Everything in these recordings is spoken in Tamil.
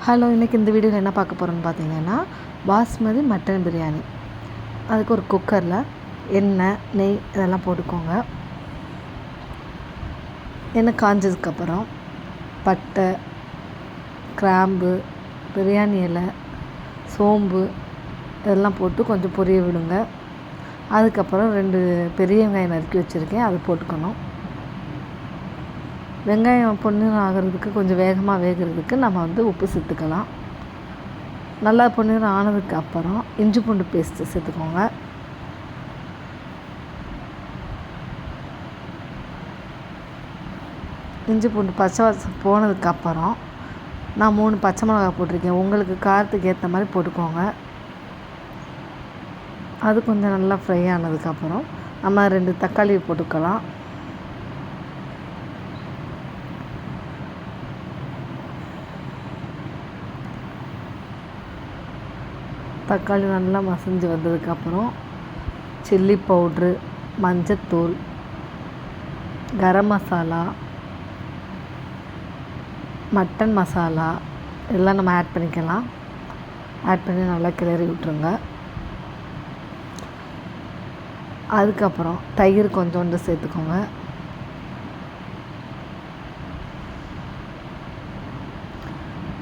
ஹலோ, இன்றைக்கி இந்த வீடியோவில் என்ன பார்க்க போகிறோன்னு பார்த்தீங்கன்னா, பாஸ்மதி மட்டன் பிரியாணி. அதுக்கு ஒரு குக்கரில் எண்ணெய், நெய் இதெல்லாம் போட்டுக்கோங்க. எண்ணெய் காஞ்சதுக்கப்புறம் பட்டை, கிராம்பு, பிரியாணி இலை, சோம்பு இதெல்லாம் போட்டு கொஞ்சம் பொரிய விடுங்க. அதுக்கப்புறம் 2 பெரிய வெங்காயம் நறுக்கி வச்சுருக்கேன், அதை போட்டுக்கணும். வெங்காயம் பொன்னிறம் ஆகிறதுக்கு கொஞ்சம் வேகமாக வேகிறதுக்கு நம்ம உப்பு சேர்த்துக்கலாம். நல்லா பொன்னிறம் ஆனதுக்கு அப்புறம் இஞ்சி பூண்டு பேஸ்ட்டு சேர்த்துக்கோங்க. இஞ்சி பூண்டு பச்சை வாசம் போனதுக்கப்புறம் நான் 3 பச்சை மிளகாய் போட்டிருக்கேன். உங்களுக்கு காரத்துக்கு ஏற்ற மாதிரி போட்டுக்கோங்க. அது கொஞ்சம் நல்லா ஃப்ரை ஆனதுக்கப்புறம் நம்ம 2 தக்காளி போட்டுக்கலாம். தக்காளி நல்லா மசிஞ்சு வந்ததுக்கப்புறம் சில்லி பவுட்ரு, மஞ்சத்தூள், கரம் மசாலா, மட்டன் மசாலா எல்லாம் நம்ம ஆட் பண்ணிக்கலாம். ஆட் பண்ணி நல்லா கிளறி விட்ருங்க. அதுக்கப்புறம் தயிர் கொஞ்சோண்டு சேர்த்துக்கோங்க.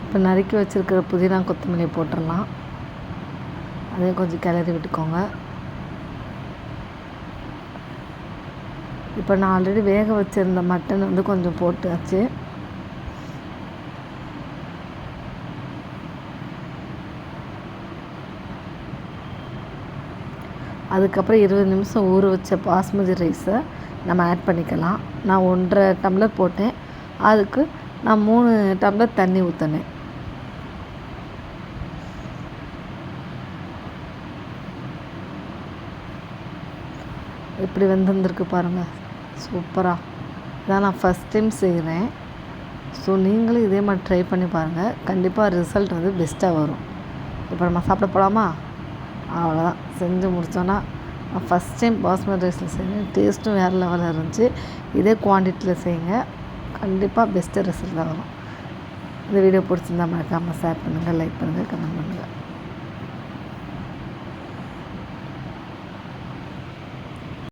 இப்போ நறுக்கி வச்சுருக்கிற புதினா கொத்தமல்லி போட்டுடலாம். அதையும் கொஞ்சம் கிளறி விட்டுக்கோங்க. இப்போ நான் ஆல்ரெடி வேக வச்சுருந்த மட்டன் கொஞ்சம் போட்டாச்சு. அதுக்கப்புறம் 20 நிமிஷம் ஊற வச்ச பாஸ்மதி ரைஸை நம்ம ஆட் பண்ணிக்கலாம். நான் 1.5 டம்ளர் போட்டேன். அதுக்கு நான் 3 டம்ளர் தண்ணி ஊற்றினேன். எப்படி வெந்திருக்கு பாருங்கள், சூப்பராக. இதான் நான் ஃபஸ்ட் டைம் செய்கிறேன். ஸோ நீங்களும் இதே மாதிரி ட்ரை பண்ணி பாருங்கள். கண்டிப்பாக ரிசல்ட் பெஸ்ட்டாக வரும். இப்போ நம்ம சாப்பிட போகலாமா? அவ்வளோதான், செஞ்சு முடித்தோன்னா நான் ஃபஸ்ட் டைம் பாஸ்மதி ரைஸில் செய்கிறேன். டேஸ்ட்டும் வேறு லெவலில் இருந்துச்சு. இதே குவான்டிட்டியில் செய்யுங்க, கண்டிப்பாக பெஸ்ட்டு ரிசல்ட் தான் வரும். இந்த வீடியோ பிடிச்சிருந்தா மறக்காமல் ஷேர் பண்ணுங்கள், லைக் பண்ணுங்கள், கமெண்ட் பண்ணுங்கள்.